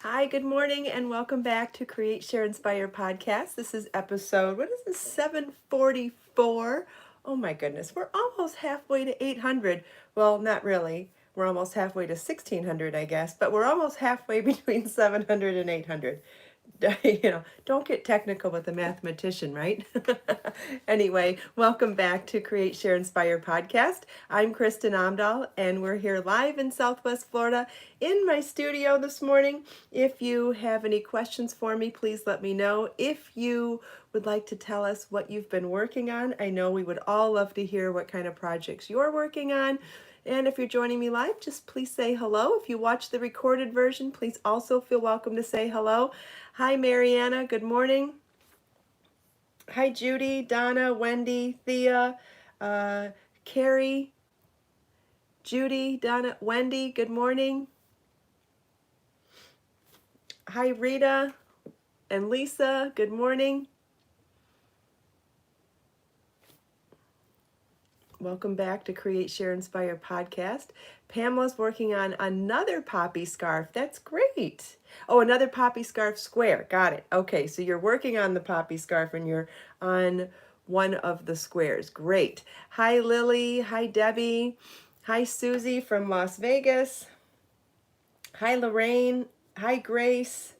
Hi, good morning, and welcome back to Create, Share, Inspire podcast. This is episode, what is this, 744? Oh my goodness, we're almost halfway to 800. Well, not really. We're almost halfway to 1600, I guess, but we're almost halfway between 700 and 800. Don't get technical with a mathematician, right? Anyway, welcome back to Create, Share, Inspire podcast. I'm Kristin Omdahl, and we're here live in Southwest Florida in my studio this morning. If you have any questions for me, please let me know. If you would like to tell us what you've been working on, I know we would all love to hear what kind of projects you're working on. And if you're joining me live, just please say hello. If you watch the recorded version, please also feel welcome to say hello. Hi, Mariana. Good morning. Hi, Judy, Donna, Wendy, Thea, Carrie, Judy, Donna, Wendy. Good morning. Hi, Rita and Lisa. Good morning. Welcome back to Create, Share, Inspire podcast. Pamela's working on another poppy scarf. That's great. Oh, another poppy scarf square. Got it. Okay, so you're working on the poppy scarf and you're on one of the squares. Great. Hi, Lily. Hi, Debbie. Hi, Susie from Las Vegas. Hi, Lorraine. Hi, Grace.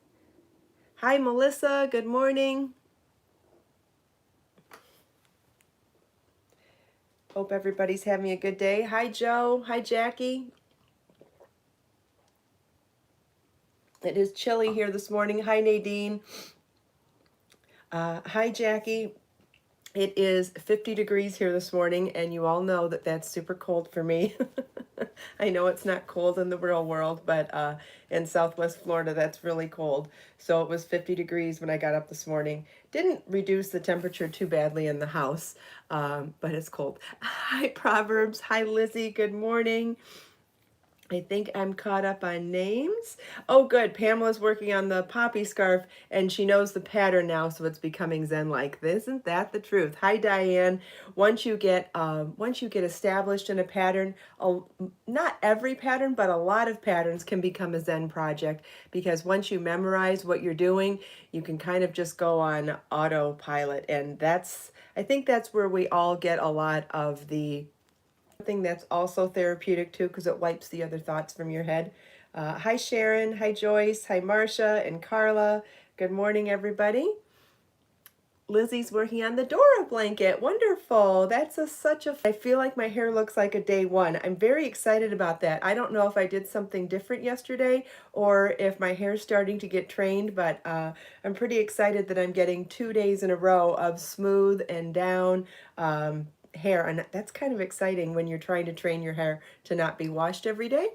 Hi, Melissa. Good morning. Hope everybody's having a good day. Hi, Joe. Hi, Jackie. It is chilly here this morning. Hi, Nadine. Hi, Jackie. It is 50 degrees here this morning, and you all know that that's super cold for me. I know it's not cold in the real world, but in Southwest Florida, that's really cold. So it was 50 degrees when I got up this morning. Didn't reduce the temperature too badly in the house, but it's cold. Hi, Proverbs. Hi, Lizzie. Good morning. I think I'm caught up on names. Oh, good. Pamela's working on the poppy scarf and she knows the pattern now, so it's becoming zen-like. Isn't that the truth? Hi, Diane. Once you get established in a pattern, not every pattern, but a lot of patterns can become a zen project because once you memorize what you're doing, you can kind of just go on autopilot, and I think that's where we all get a lot of the thing that's also therapeutic too because it wipes the other thoughts from your head. Hi, Sharon. Hi, Joyce. Hi, Marcia and Carla. Good morning, everybody. Lizzie's working on the Dora blanket. Wonderful. I feel like my hair looks like a day one. I'm very excited about that. I don't know if I did something different yesterday or if my hair's starting to get trained, but I'm pretty excited that I'm getting 2 days in a row of smooth and down hair. And that's kind of exciting when you're trying to train your hair to not be washed every day.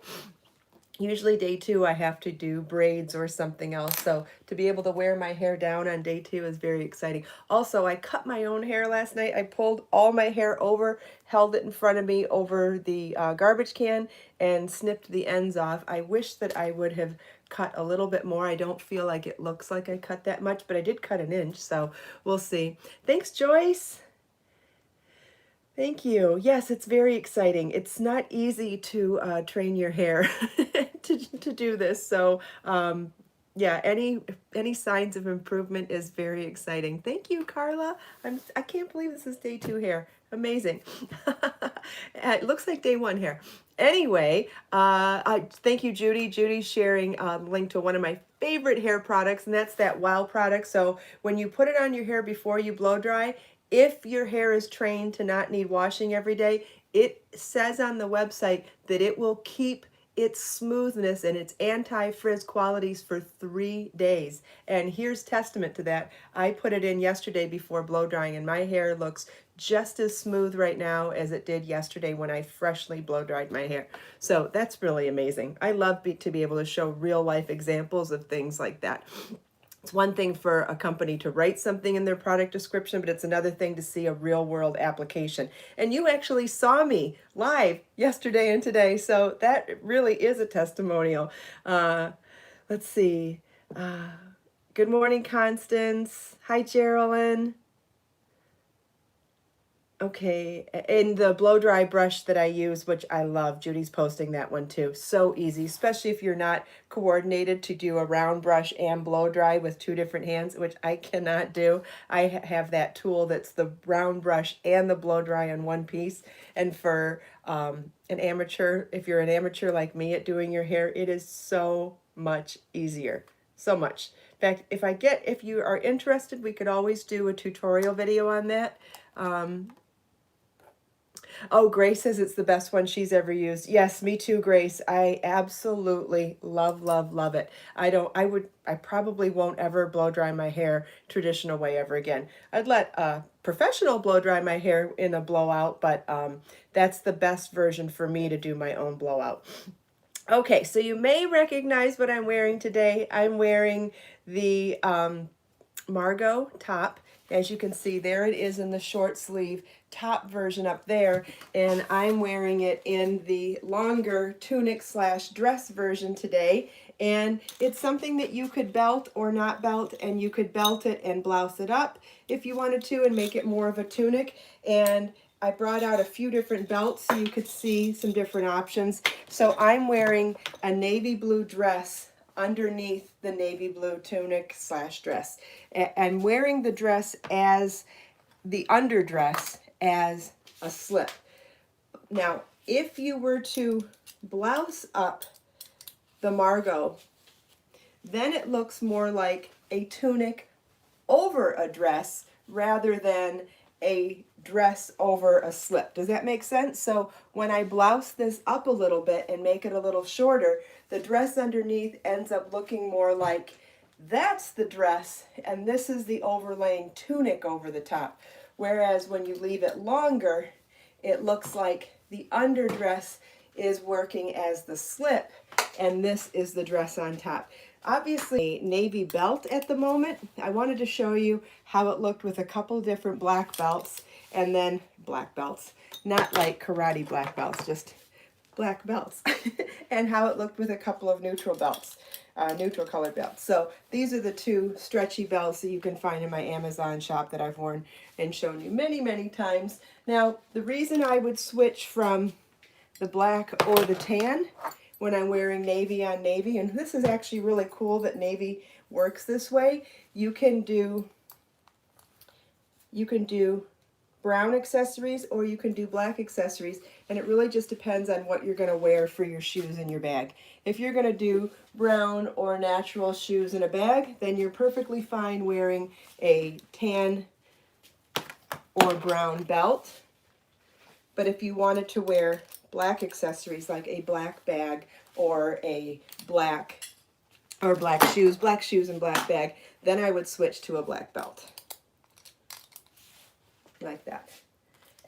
Usually day two, I have to do braids or something else. So to be able to wear my hair down on day two is very exciting. Also, I cut my own hair last night. I pulled all my hair over, held it in front of me over the garbage can, and snipped the ends off. I wish that I would have cut a little bit more. I don't feel like it looks like I cut that much, but I did cut an inch, so we'll see. Thanks, Joyce. Thank you. Yes, it's very exciting. It's not easy to train your hair to do this. So yeah, any signs of improvement is very exciting. Thank you, Carla. I can't believe this is day two hair. Amazing. It looks like day one hair. Anyway, thank you, Judy. Judy's sharing a link to one of my favorite hair products, and that's that Wow product. So when you put it on your hair before you blow dry, if your hair is trained to not need washing every day, it says on the website that it will keep its smoothness and its anti-frizz qualities for 3 days. And here's testament to that. I put it in yesterday before blow drying, and my hair looks just as smooth right now as it did yesterday when I freshly blow dried my hair. So that's really amazing. I love to be able to show real life examples of things like that. It's one thing for a company to write something in their product description, but it's another thing to see a real world application. And you actually saw me live yesterday and today, so that really is a testimonial. Let's see. Good morning, Constance. Hi, Geraldine. Okay, and the blow dry brush that I use, which I love, Judy's posting that one too. So easy, especially if you're not coordinated to do a round brush and blow dry with two different hands, which I cannot do. I have that tool that's the round brush and the blow dry in one piece. And for an amateur, if you're an amateur like me at doing your hair, it is so much easier. So much. In fact, if you are interested, we could always do a tutorial video on that. Oh, Grace says it's the best one she's ever used. Yes, me too, Grace. I absolutely love, love, love it. I probably won't ever blow dry my hair traditional way ever again. I'd let a professional blow dry my hair in a blowout, but that's the best version for me to do my own blowout. Okay, so you may recognize what I'm wearing today. I'm wearing the Margot top. As you can see, there it is in the short sleeve top version up there, and I'm wearing it in the longer tunic slash dress version today. And it's something that you could belt or not belt, and you could belt it and blouse it up if you wanted to and make it more of a tunic. And I brought out a few different belts so you could see some different options. So I'm wearing a navy blue dress underneath the navy blue tunic slash dress, and wearing the dress as the underdress as a slip. Now, if you were to blouse up the Margot, then it looks more like a tunic over a dress rather than a dress over a slip. Does that make sense? So when I blouse this up a little bit and make it a little shorter, the dress underneath ends up looking more like that's the dress and this is the overlaying tunic over the top. Whereas when you leave it longer, it looks like the underdress is working as the slip and this is the dress on top. Obviously, a navy belt at the moment. I wanted to show you how it looked with a couple different black belts, and then black belts, not like karate black belts, just black belts, and how it looked with a couple of neutral belts, neutral colored belts. So these are the two stretchy belts that you can find in my Amazon shop that I've worn and shown you many, many times. Now, the reason I would switch from the black or the tan when I'm wearing navy on navy, and this is actually really cool that navy works this way. You can do brown accessories or you can do black accessories, and it really just depends on what you're going to wear for your shoes in your bag. If you're going to do brown or natural shoes in a bag, then you're perfectly fine wearing a tan or brown belt. But if you wanted to wear black accessories like a black bag or a black shoes and black bag, then I would switch to a black belt. Like that.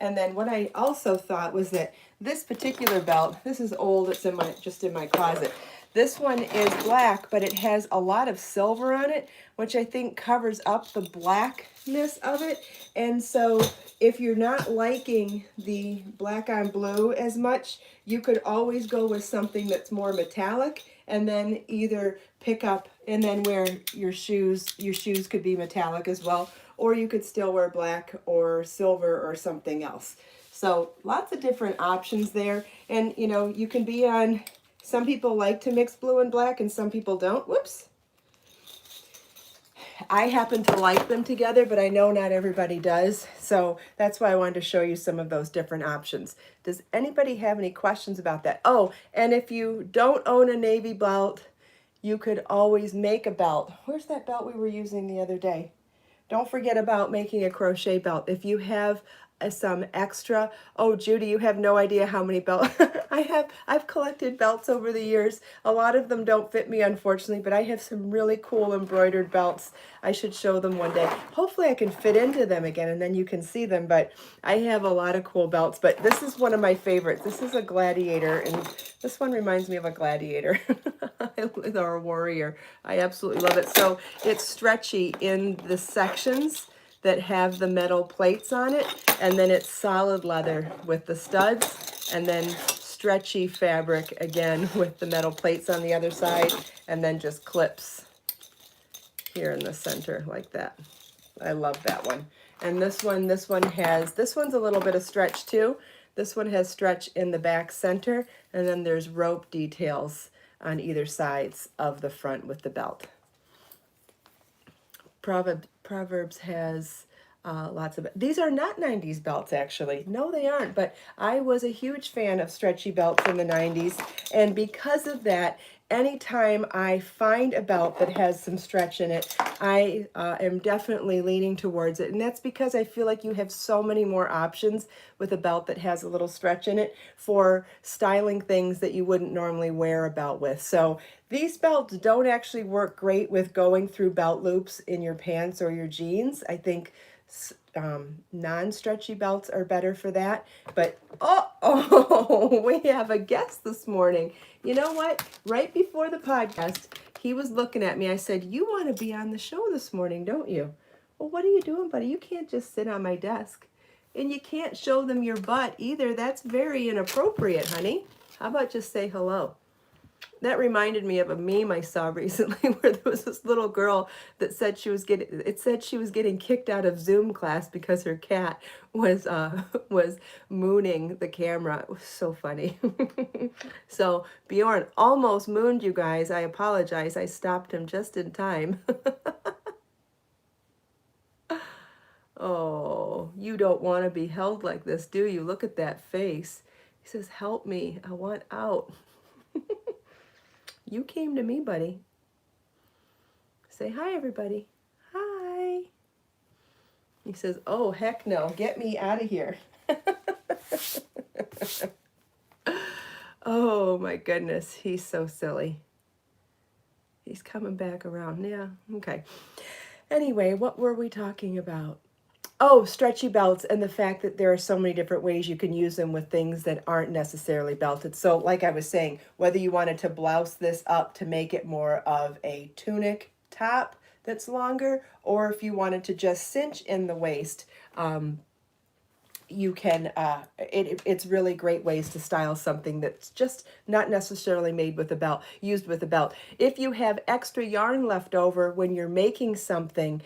And then what I also thought was that this particular belt, this is old, it's just in my closet. This one is black, but it has a lot of silver on it, which I think covers up the blackness of it. And so if you're not liking the black on blue as much, you could always go with something that's more metallic and then either pick up and then wear your shoes. Your shoes could be metallic as well, or you could still wear black or silver or something else. So lots of different options there. And you know, you can be on, some people like to mix blue and black and some people don't. Whoops. I happen to like them together, but I know not everybody does. So that's why I wanted to show you some of those different options. Does anybody have any questions about that? Oh, and if you don't own a navy belt, you could always make a belt. Where's that belt we were using the other day? Don't forget about making a crochet belt. If you have some extra, oh Judy, you have no idea how many belts I've collected belts over the years. A lot of them don't fit me, unfortunately, but I have some really cool embroidered belts. I should show them one day. Hopefully I can fit into them again and then you can see them, but I have a lot of cool belts. But this is one of my favorites. This is a gladiator, and this one reminds me of a gladiator or a warrior. I absolutely love it. So it's stretchy in the sections that have the metal plates on it, and then it's solid leather with the studs, and then stretchy fabric again with the metal plates on the other side, and then just clips here in the center like that. I love that one. And this one's a little bit of stretch too. This one has stretch in the back center, and then there's rope details on either sides of the front with the belt. Proverbs has lots of, these are not 90s belts actually. No, they aren't, but I was a huge fan of stretchy belts in the 90s. And because of that, anytime I find a belt that has some stretch in it, I am definitely leaning towards it. And that's because I feel like you have so many more options with a belt that has a little stretch in it for styling things that you wouldn't normally wear a belt with. So these belts don't actually work great with going through belt loops in your pants or your jeans. I think non-stretchy belts are better for that. But oh, we have a guest this morning. You know what? Right before the podcast, he was looking at me. I said, "You want to be on the show this morning, don't you?" "Well, what are you doing, buddy? You can't just sit on my desk. And you can't show them your butt either. That's very inappropriate, honey. How about just say hello?" That reminded me of a meme I saw recently where there was this little girl that said she was getting kicked out of Zoom class because her cat was mooning the camera. It was so funny. So Bjorn almost mooned you guys. I apologize. I stopped him just in time. Oh, you don't want to be held like this, do you? Look at that face. He says, "Help me. I want out." You came to me, buddy. Say hi, everybody. Hi. He says, "Oh, heck no. Get me out of here." Oh, my goodness. He's so silly. He's coming back around. Yeah, okay. Anyway, what were we talking about? Oh, stretchy belts and the fact that there are so many different ways you can use them with things that aren't necessarily belted. So like I was saying, whether you wanted to blouse this up to make it more of a tunic top that's longer, or if you wanted to just cinch in the waist, you can, it's really great ways to style something that's just not necessarily made with a belt, used with a belt. If you have extra yarn left over when you're making something,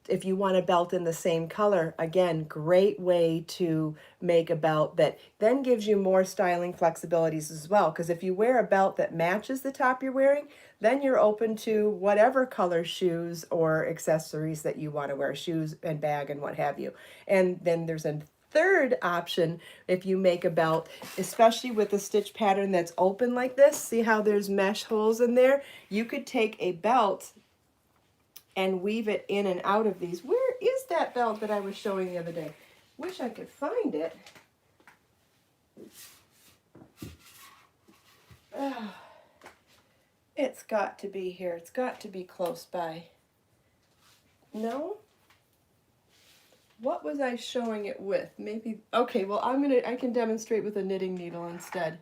if you want a belt in the same color, again, great way to make a belt that then gives you more styling flexibilities as well. Because if you wear a belt that matches the top you're wearing, then you're open to whatever color shoes or accessories that you want to wear, shoes and bag and what have you. And then there's a third option if you make a belt, especially with a stitch pattern that's open like this. See how there's mesh holes in there? You could take a belt and weave it in and out of these. Where is that belt that I was showing the other day? Wish I could find it. Oh, it's got to be here. It's got to be close by. No? What was I showing it with? Maybe, okay, well I can demonstrate with a knitting needle instead.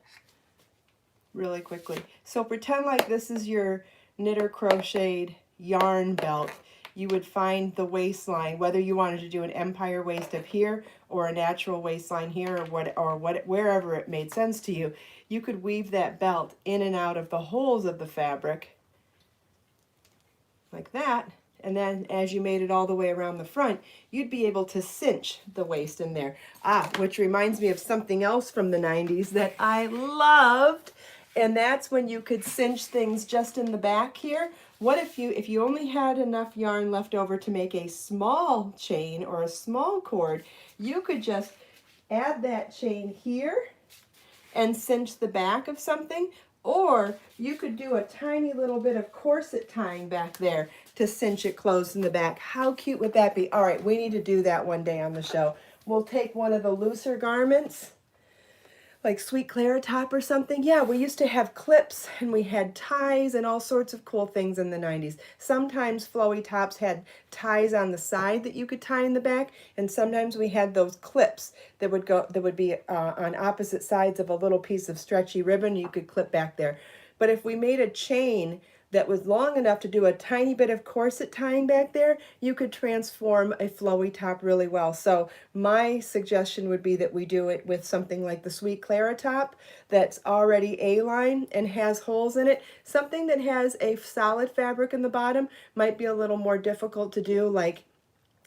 Really quickly. So pretend like this is your knitter crocheted yarn belt. You would find the waistline, whether you wanted to do an empire waist up here or a natural waistline here or wherever it made sense to you. You could weave that belt in and out of the holes of the fabric like that. And then as you made it all the way around the front, you'd be able to cinch the waist in there. Which reminds me of something else from the 90s that I loved. And that's when you could cinch things just in the back here. What if you only had enough yarn left over to make a small chain or a small cord, you could just add that chain here and cinch the back of something, or you could do a tiny little bit of corset tying back there to cinch it closed in the back. How cute would that be? All right, we need to do that one day on the show. We'll take one of the looser garments, like Sweet Clara top or something. Yeah, we used to have clips and we had ties and all sorts of cool things in the 90s. Sometimes flowy tops had ties on the side that you could tie in the back, and sometimes we had those clips that would be on opposite sides of a little piece of stretchy ribbon you could clip back there. But if we made a chain that was long enough to do a tiny bit of corset tying back there, you could transform a flowy top really well. So my suggestion would be that we do it with something like the Sweet Clara top that's already A-line and has holes in it. Something that has a solid fabric in the bottom might be a little more difficult to do, like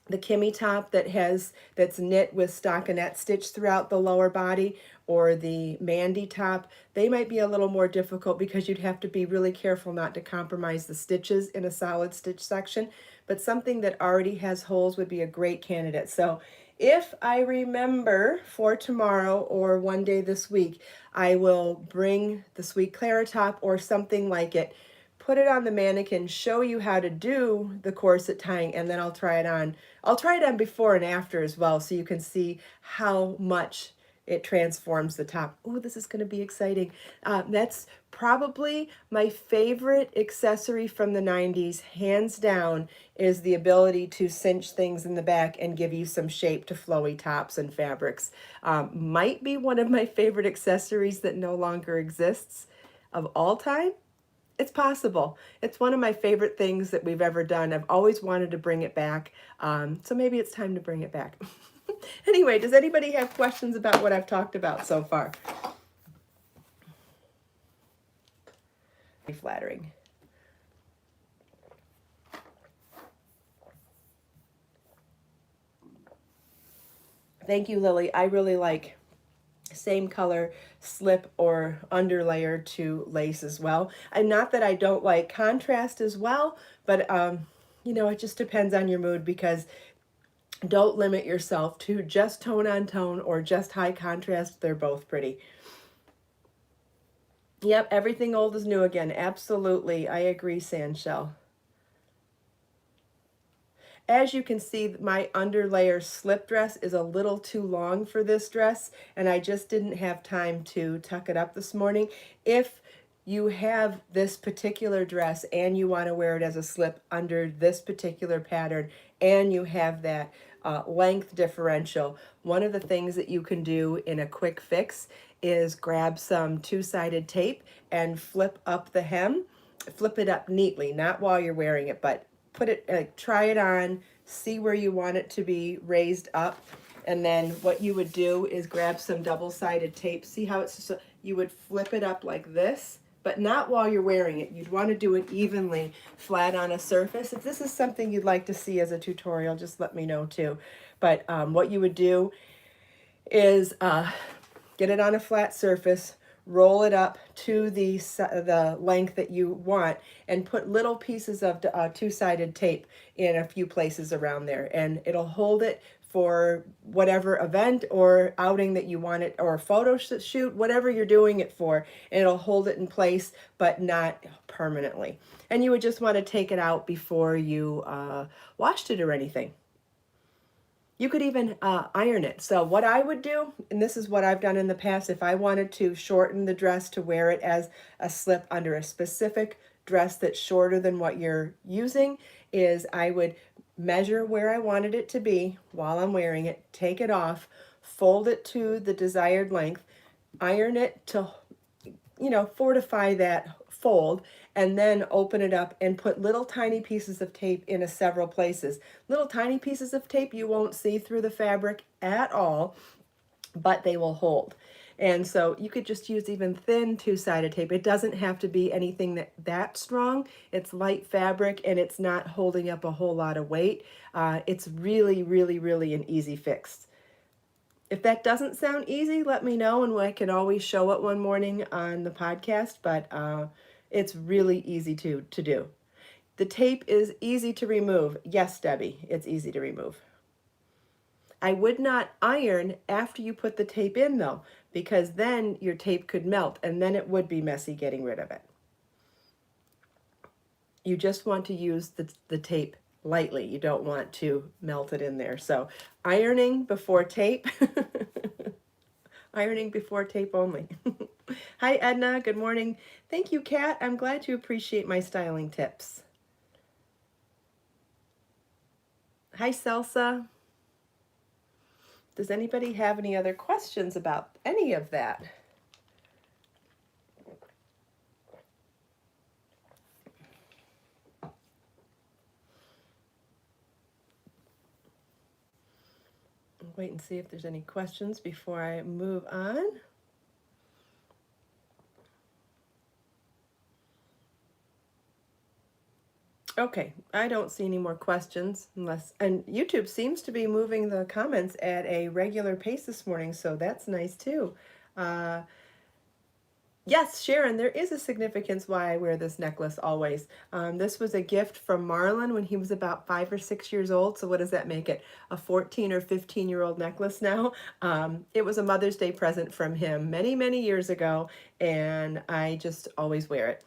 the Kimmy top that's knit with stockinette stitch throughout the lower body, or the Mandy top, they might be a little more difficult because you'd have to be really careful not to compromise the stitches in a solid stitch section. But something that already has holes would be a great candidate. So if I remember for tomorrow or one day this week, I will bring the Sweet Clara top or something like it, put it on the mannequin, show you how to do the corset tying, and then I'll try it on. I'll try it on before and after as well, so you can see how much it transforms the top. Oh, this is going to be exciting. That's probably my favorite accessory from the 90s, hands down, is the ability to cinch things in the back and give you some shape to flowy tops and fabrics. Might be one of my favorite accessories that no longer exists of all time. It's possible. It's one of my favorite things that we've ever done. I've always wanted to bring it back. So maybe it's time to bring it back. Anyway, does anybody have questions about what I've talked about so far? Very flattering. Thank you, Lily. I really like same color slip or underlayer to lace as well. And not that I don't like contrast as well, but you know, it just depends on your mood, because don't limit yourself to just tone on tone or just high contrast. They're both pretty. Yep, everything old is new again. Absolutely. I agree, Sandshell. As you can see, my underlayer slip dress is a little too long for this dress, and I just didn't have time to tuck it up this morning. If you have this particular dress and you want to wear it as a slip under this particular pattern, and you have that length differential, one of the things that you can do in a quick fix is grab some two-sided tape and flip up the hem. Flip it up neatly, not while you're wearing it, but put it, try it on, see where you want it to be raised up, and then what you would do is grab some double-sided tape. See how it's just, you would flip it up like this, but not while you're wearing it. You'd want to do it evenly, flat on a surface. If this is something you'd like to see as a tutorial, just let me know too. But what you would do is get it on a flat surface, roll it up to the length that you want, and put little pieces of two-sided tape in a few places around there, and it'll hold it for whatever event or outing that you want it, or a photo shoot, whatever you're doing it for, and it'll hold it in place, but not permanently. And you would just want to take it out before you washed it or anything. You could even iron it. So what I would do, and this is what I've done in the past, if I wanted to shorten the dress to wear it as a slip under a specific dress that's shorter than what you're using, is I would measure where I wanted it to be while I'm wearing it, take it off, fold it to the desired length, iron it to, you know, fortify that fold, and then open it up and put little tiny pieces of tape in several places. Little tiny pieces of tape you won't see through the fabric at all, but they will hold. And so you could just use even thin two-sided tape. It doesn't have to be anything that strong. It's light fabric and it's not holding up a whole lot of weight. It's really, really, really an easy fix. If that doesn't sound easy, let me know and I can always show it one morning on the podcast, but it's really easy to do. The tape is easy to remove. Yes, Debbie, it's easy to remove. I would not iron after you put the tape in though, because then your tape could melt and then it would be messy getting rid of it. You just want to use the tape lightly. You don't want to melt it in there. So ironing before tape. Ironing before tape only. Hi, Edna. Good morning. Thank you, Kat. I'm glad you appreciate my styling tips. Hi, Salsa. Does anybody have any other questions about any of that? I'll wait and see if there's any questions before I move on. Okay, I don't see any more questions unless, and YouTube seems to be moving the comments at a regular pace this morning, so that's nice too. Uh, Yes, Sharon, there is a significance why I wear this necklace always. This was a gift from Marlon when he was about 5 or 6 years old. So what does that make it? A 14 or 15-year-old necklace now. It was a Mother's Day present from him many, many years ago, and I just always wear it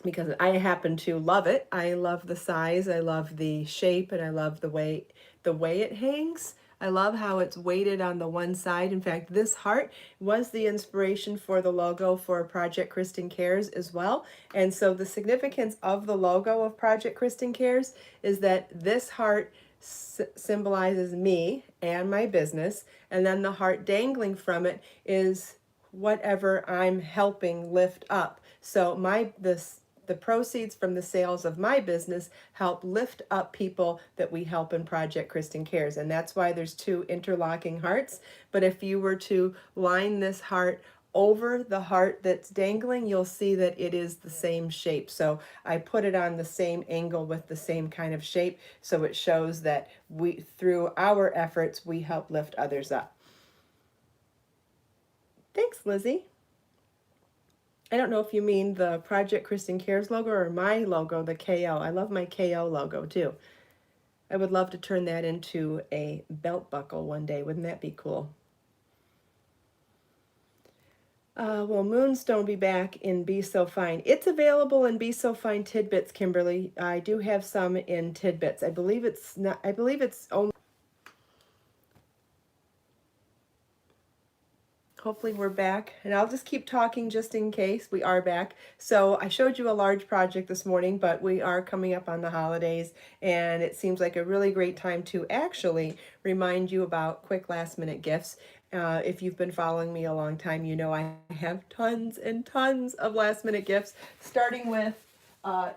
because I happen to love it. I love the size, I love the shape, and I love the way it hangs. I love how it's weighted on the one side. In fact, this heart was the inspiration for the logo for Project Kristin Cares as well. And so the significance of the logo of Project Kristin Cares is that this heart symbolizes me and my business, and then the heart dangling from it is whatever I'm helping lift up. So the proceeds from the sales of my business help lift up people that we help in Project Kristin Cares. And that's why there's two interlocking hearts. But if you were to line this heart over the heart that's dangling, you'll see that it is the same shape. So I put it on the same angle with the same kind of shape. So it shows that through our efforts, we help lift others up. Thanks, Lizzie. I don't know if you mean the Project Kristin Cares logo or my logo, the KO. I love my KO logo too. I would love to turn that into a belt buckle one day. Wouldn't that be cool? Will Moonstone be back in Be So Fine? It's available in Be So Fine Tidbits, Kimberly. I do have some in Tidbits. I believe it's not. I believe it's only. Hopefully we're back, and I'll just keep talking just in case we are back. So I showed you a large project this morning, but we are coming up on the holidays, and it seems like a really great time to actually remind you about quick last minute gifts. If you've been following me a long time, you know I have tons and tons of last minute gifts, starting with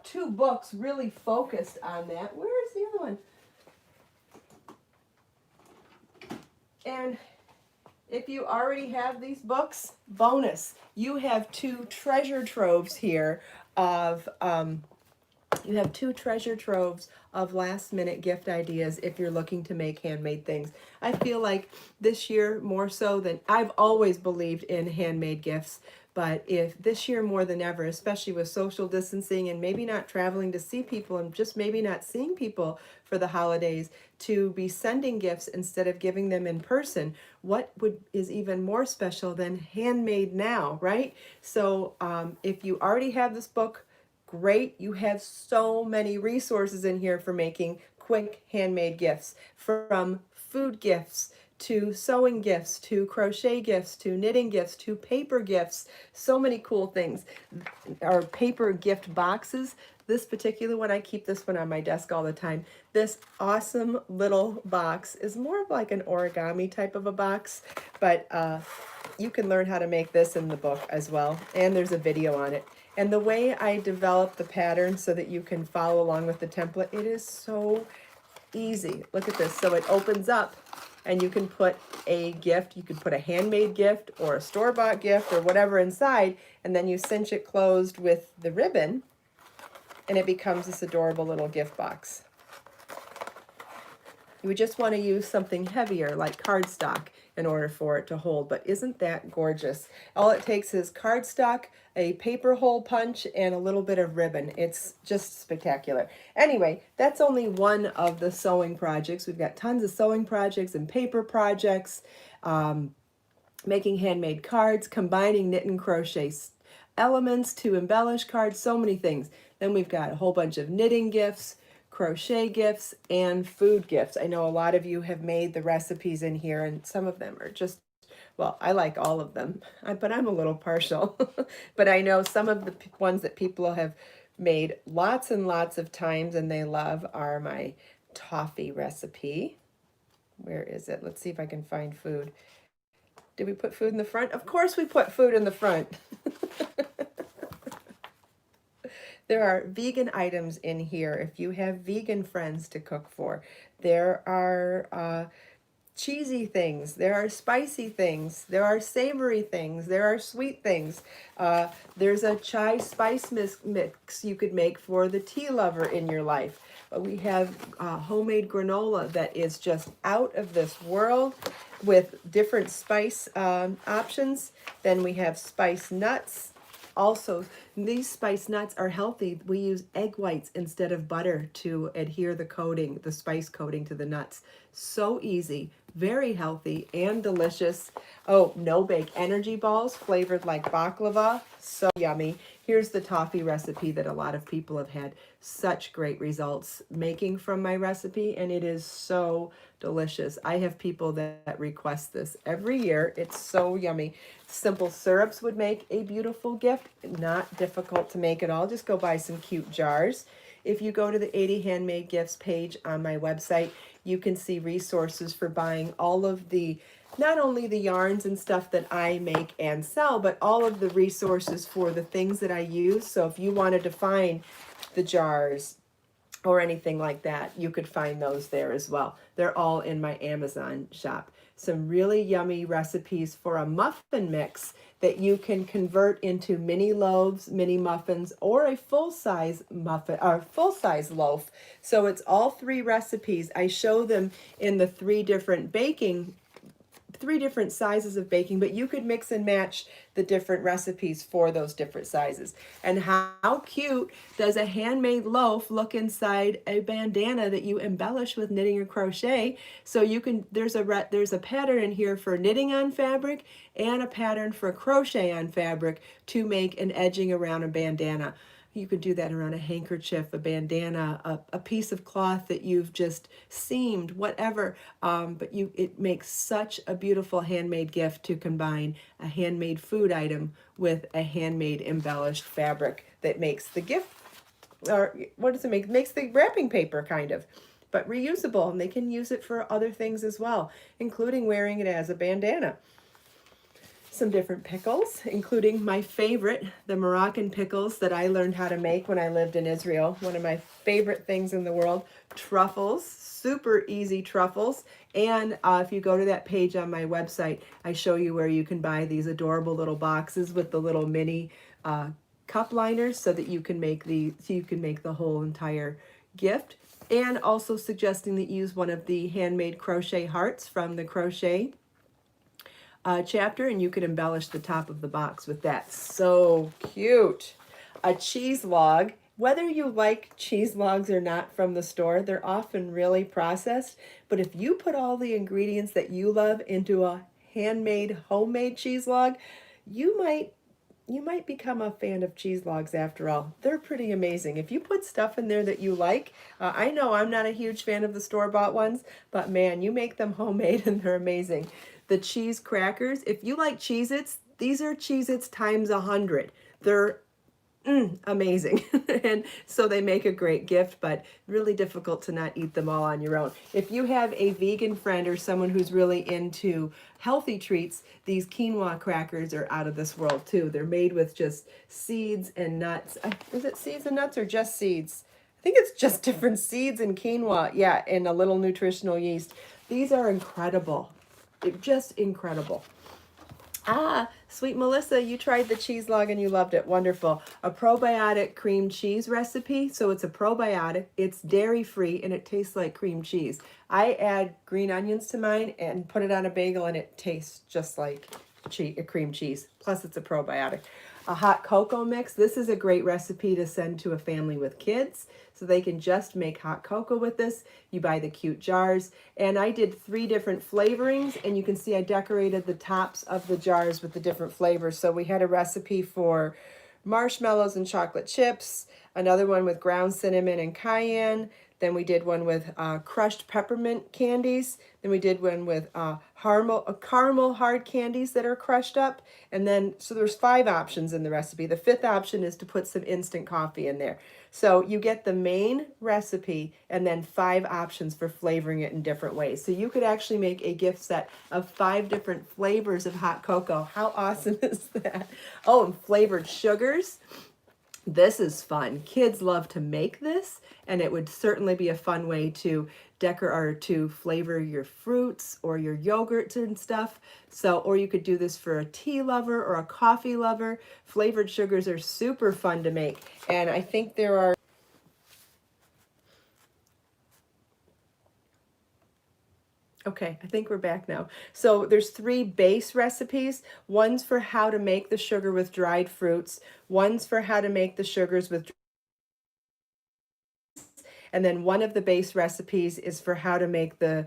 2 books really focused on that. Where is the other one? And if you already have these books, bonus, you have 2 treasure troves here of last minute gift ideas if you're looking to make handmade things. I feel like this year more so than I've always believed in handmade gifts, but if this year more than ever, especially with social distancing and maybe not traveling to see people and just maybe not seeing people for the holidays, to be sending gifts instead of giving them in person, what is even more special than handmade now, right? So if you already have this book, great. You have so many resources in here for making quick handmade gifts, from food gifts to sewing gifts to crochet gifts to knitting gifts to paper gifts. So many cool things. Our paper gift boxes. This particular one, I keep this one on my desk all the time. This awesome little box is more of like an origami type of a box, but you can learn how to make this in the book as well. And there's a video on it. And the way I developed the pattern so that you can follow along with the template, it is so easy. Look at this. So it opens up and you can put a gift. You could put a handmade gift or a store-bought gift or whatever inside, and then you cinch it closed with the ribbon and it becomes this adorable little gift box. You would just want to use something heavier like cardstock in order for it to hold, but isn't that gorgeous? All it takes is cardstock, a paper hole punch, and a little bit of ribbon. It's just spectacular. Anyway, that's only one of the sewing projects. We've got tons of sewing projects and paper projects, making handmade cards, combining knit and crochet elements to embellish cards, so many things. Then we've got a whole bunch of knitting gifts, crochet gifts, and food gifts. I know a lot of you have made the recipes in here, and some of them are just, well, I like all of them, but I'm a little partial. But I know some of the ones that people have made lots and lots of times and they love are my toffee recipe. Where is it? Let's see if I can find food. Did we put food in the front? Of course we put food in the front. There are vegan items in here if you have vegan friends to cook for. There are cheesy things, there are spicy things, there are savory things, there are sweet things. There's a chai spice mix you could make for the tea lover in your life. We have homemade granola that is just out of this world with different spice options. Then we have spice nuts. Also, these spice nuts are healthy. We use egg whites instead of butter to adhere the coating, the spice coating to the nuts. So easy, very healthy and delicious. Oh, no bake energy balls flavored like baklava. So yummy. Here's the toffee recipe that a lot of people have had such great results making from my recipe, and it is so delicious. I have people that request this every year. It's so yummy. Simple syrups would make a beautiful gift. Not difficult to make at all. Just go buy some cute jars. If you go to the 80 Handmade Gifts page on my website, you can see resources for buying all of the, not only the yarns and stuff that I make and sell, but all of the resources for the things that I use. So if you wanted to find the jars or anything like that, you could find those there as well. They're all in my Amazon shop. Some really yummy recipes for a muffin mix that you can convert into mini loaves, mini muffins, or a full-size muffin or full-size loaf. So it's all three recipes. I show them in the three different sizes of baking, but you could mix and match the different recipes for those different sizes. And how cute does a handmade loaf look inside a bandana that you embellish with knitting or crochet? So you can, there's a pattern in here for knitting on fabric and a pattern for crochet on fabric to make an edging around a bandana. You could do that around a handkerchief, a bandana, a piece of cloth that you've just seamed, whatever. But it makes such a beautiful handmade gift to combine a handmade food item with a handmade embellished fabric that makes the gift, or what does it make? It makes the wrapping paper kind of, but reusable, and they can use it for other things as well, including wearing it as a bandana. Some different pickles, including my favorite, the Moroccan pickles that I learned how to make when I lived in Israel. One of my favorite things in the world. Truffles, super easy truffles. And if you go to that page on my website, I show you where you can buy these adorable little boxes with the little mini cup liners so that you can make the whole entire gift. And also suggesting that you use one of the handmade crochet hearts from the crochet chapter, and you could embellish the top of the box with that. So cute. A cheese log. Whether you like cheese logs or not from the store, they're often really processed. But if you put all the ingredients that you love into a handmade, homemade cheese log, you might become a fan of cheese logs after all. They're pretty amazing. If you put stuff in there that you like, I know I'm not a huge fan of the store-bought ones, but man, you make them homemade and they're amazing. The cheese crackers, if you like Cheez-Its, these are Cheez-Its times 100. They're amazing. And so they make a great gift, but really difficult to not eat them all on your own. If you have a vegan friend or someone who's really into healthy treats, these quinoa crackers are out of this world too. They're made with just seeds and nuts. Is it seeds and nuts or just seeds? I think it's just different seeds and quinoa. Yeah, and a little nutritional yeast. These are incredible. They're just incredible. Sweet Melissa, you tried the cheese log and you loved it. Wonderful. A probiotic cream cheese recipe. So it's a probiotic. It's dairy-free and it tastes like cream cheese. I add green onions to mine and put it on a bagel and it tastes just like cream cheese. Plus it's a probiotic. A hot cocoa mix. This is a great recipe to send to a family with kids so they can just make hot cocoa with this. You buy the cute jars. And I did 3 different flavorings, and you can see I decorated the tops of the jars with the different flavors. So we had a recipe for marshmallows and chocolate chips, another one with ground cinnamon and cayenne. Then we did one with crushed peppermint candies. Then we did one with caramel hard candies that are crushed up. And then, so there's 5 options in the recipe. The 5th option is to put some instant coffee in there. So you get the main recipe and then 5 options for flavoring it in different ways. So you could actually make a gift set of 5 different flavors of hot cocoa. How awesome is that? Oh, and flavored sugars. This is fun. Kids love to make this, and it would certainly be a fun way to decorate or to flavor your fruits or your yogurts and stuff. So, or you could do this for a tea lover or a coffee lover. Flavored sugars are super fun to make, and I think there are okay, I think we're back now. So there's 3 base recipes. One's for how to make the sugar with dried fruits. One's for how to make the sugars with, and then one of the base recipes is for how to make the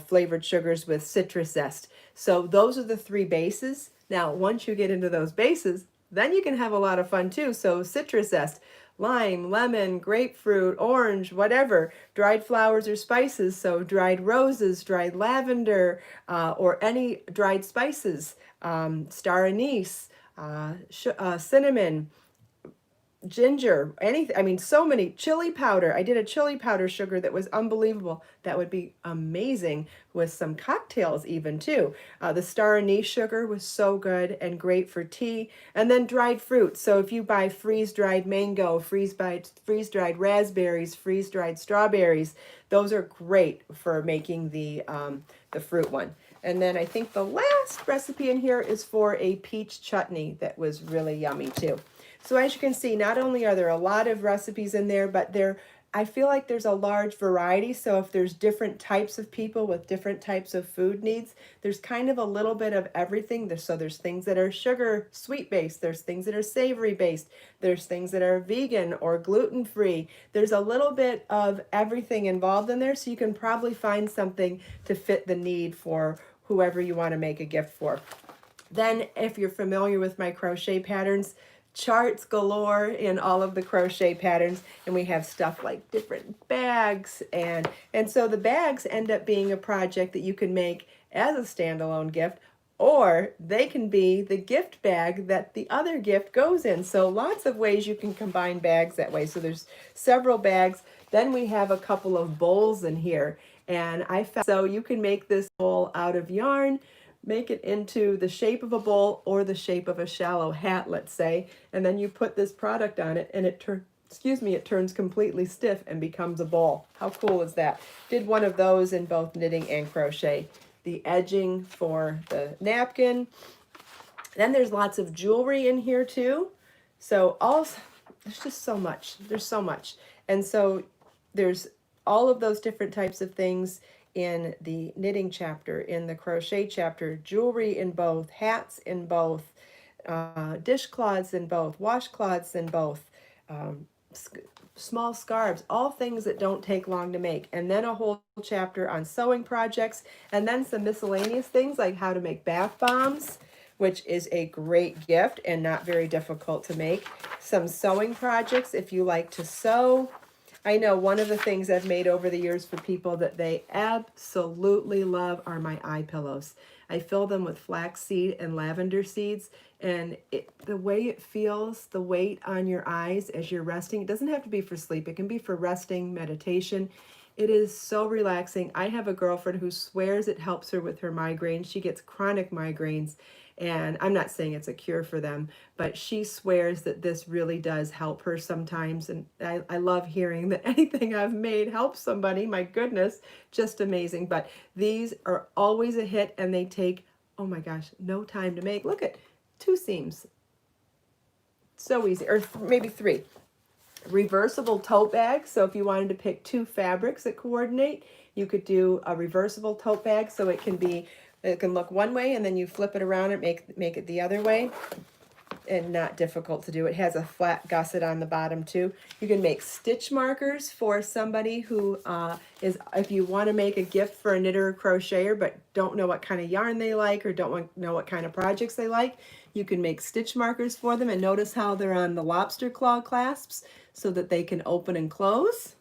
flavored sugars with citrus zest. So those are the 3 bases. Now, once you get into those bases, then you can have a lot of fun too. So citrus zest, lime, lemon, grapefruit, orange, whatever, dried flowers or spices. So dried roses, dried lavender, or any dried spices, star anise, cinnamon, ginger, anything. I mean, so many. Chili powder. I did a chili powder sugar that was unbelievable. That would be amazing with some cocktails even too. The star anise sugar was so good and great for tea. And then dried fruit. So if you buy freeze-dried mango, freeze-dried raspberries, freeze-dried strawberries, those are great for making the fruit one. And then I think the last recipe in here is for a peach chutney that was really yummy too. So as you can see, not only are there a lot of recipes in there, but I feel like there's a large variety. So if there's different types of people with different types of food needs, there's kind of a little bit of everything. So there's things that are sugar, sweet based. There's things that are savory based. There's things that are vegan or gluten free. There's a little bit of everything involved in there. So you can probably find something to fit the need for whoever you want to make a gift for. Then if you're familiar with my crochet patterns, charts galore in all of the crochet patterns, and we have stuff like different bags, and so the bags end up being a project that you can make as a standalone gift, or they can be the gift bag that the other gift goes in. So lots of ways you can combine bags that way. So there's several bags. Then we have a couple of bowls in here, and I found so you can make this bowl out of yarn, make it into the shape of a bowl or the shape of a shallow hat, let's say, and then you put this product on it and it turns completely stiff and becomes a bowl. How cool is that? Did one of those in both knitting and crochet. The edging for the napkin. Then there's lots of jewelry in here too. So there's just so much. There's so much. And so there's all of those different types of things in the knitting chapter, in the crochet chapter, jewelry in both, hats in both, dishcloths in both, washcloths in both, small scarves, all things that don't take long to make. And then a whole chapter on sewing projects, and then some miscellaneous things like how to make bath bombs, which is a great gift and not very difficult to make. Some sewing projects if you like to sew. I know one of the things I've made over the years for people that they absolutely love are my eye pillows. I fill them with flaxseed and lavender seeds, and the way it feels, the weight on your eyes as you're resting, it doesn't have to be for sleep. It can be for resting, meditation. It is so relaxing. I have a girlfriend who swears it helps her with her migraines. She gets chronic migraines, and I'm not saying it's a cure for them, but she swears that this really does help her sometimes. And I love hearing that anything I've made helps somebody. My goodness, just amazing. But these are always a hit, and they take, oh my gosh, no time to make. Look at 2 seams. So easy, or maybe 3. Reversible tote bag. So if you wanted to pick 2 fabrics that coordinate, you could do a reversible tote bag. So it can look one way, and then you flip it around and make it the other way. And not difficult to do. It has a flat gusset on the bottom too. You can make stitch markers for somebody who if you want to make a gift for a knitter or crocheter but don't know what kind of yarn they like or don't know what kind of projects they like, you can make stitch markers for them. And notice how they're on the lobster claw clasps so that they can open and close.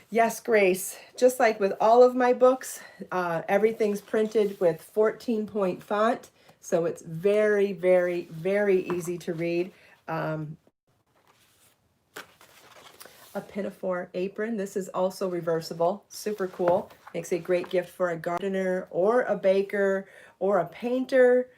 Yes, Grace, just like with all of my books, everything's printed with 14-point font. So it's very, very, very easy to read. A pinafore apron. This is also reversible. Super cool. Makes a great gift for a gardener or a baker or a painter.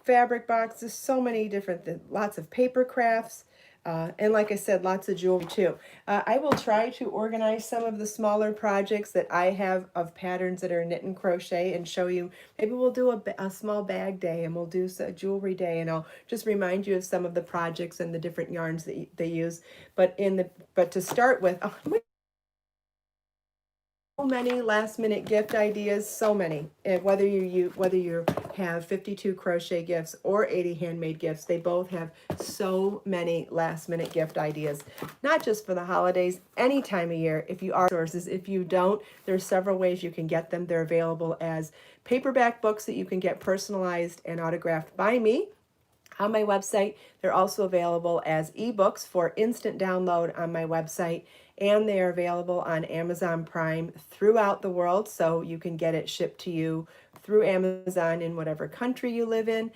fabric boxes, so many different, lots of paper crafts. And like I said, lots of jewelry too. I will try to organize some of the smaller projects that I have of patterns that are knit and crochet and show you. Maybe we'll do a small bag day and we'll do a jewelry day, and I'll just remind you of some of the projects and the different yarns that they use. But to start with, oh, so many last minute gift ideas, so many. And whether you have 52 crochet gifts or 80 handmade gifts, they both have so many last minute gift ideas. Not just for the holidays, any time of year. If you are sources, if you don't, there's several ways you can get them. They're available as paperback books that you can get personalized and autographed by me on my website. They're also available as ebooks for instant download on my website, and they are available on Amazon Prime throughout the world, so you can get it shipped to you through Amazon in whatever country you live in.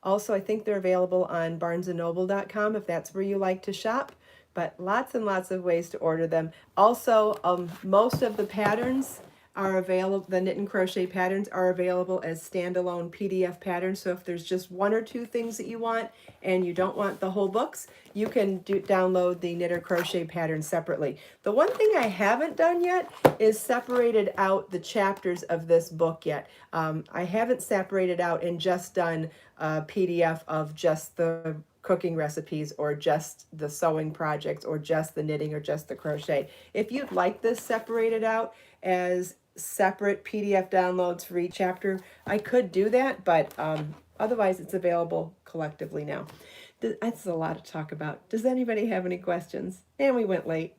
Also, I think they're available on barnesandnoble.com if that's where you like to shop, but lots and lots of ways to order them. Also, most of the patterns are available, the knit and crochet patterns are available as standalone PDF patterns. So if there's just one or two things that you want and you don't want the whole books, you can download the knit or crochet pattern separately. The one thing I haven't done yet is separated out the chapters of this book yet. I haven't separated out and just done a PDF of just the cooking recipes or just the sewing projects or just the knitting or just the crochet. If you'd like this separated out as separate PDF downloads for each chapter, I could do that, but otherwise it's available collectively now. That's a lot to talk about. Does anybody have any questions? And we went late.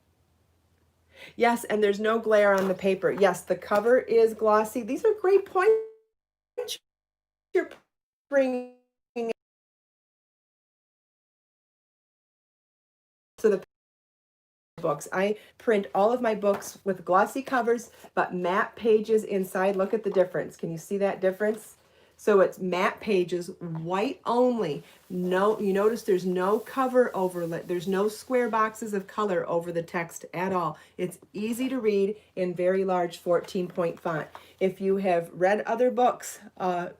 Yes, and there's no glare on the paper. Yes, the cover is glossy. These are great points you're bringing to the books. I print all of my books with glossy covers, but matte pages inside. Look at the difference. Can you see that difference? So it's matte pages, white only. No, you notice there's no cover overlay. There's no square boxes of color over the text at all. It's easy to read in very large 14-point font. If you have read other books,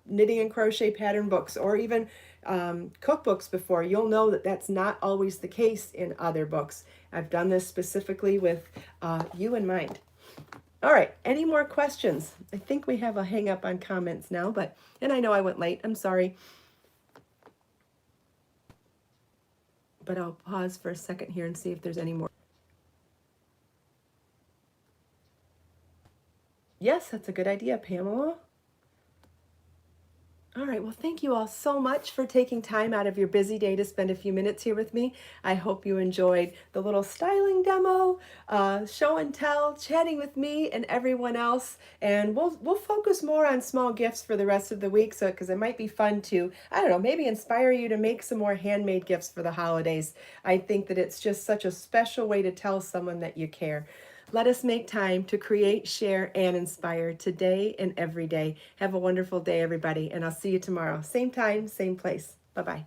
knitting and crochet pattern books, or even cookbooks before, you'll know that that's not always the case in other books. I've done this specifically with you in mind. All right, any more questions? I think we have a hang up on comments now, and I know I went late, I'm sorry. But I'll pause for a second here and see if there's any more. Yes, that's a good idea, Pamela. All right, well, thank you all so much for taking time out of your busy day to spend a few minutes here with me. I hope you enjoyed the little styling demo, show and tell, chatting with me and everyone else. And we'll focus more on small gifts for the rest of the week, so because it might be fun to, I don't know, maybe inspire you to make some more handmade gifts for the holidays. I think that it's just such a special way to tell someone that you care. Let us make time to create, share, and inspire today and every day. Have a wonderful day, everybody, and I'll see you tomorrow. Same time, same place. Bye-bye.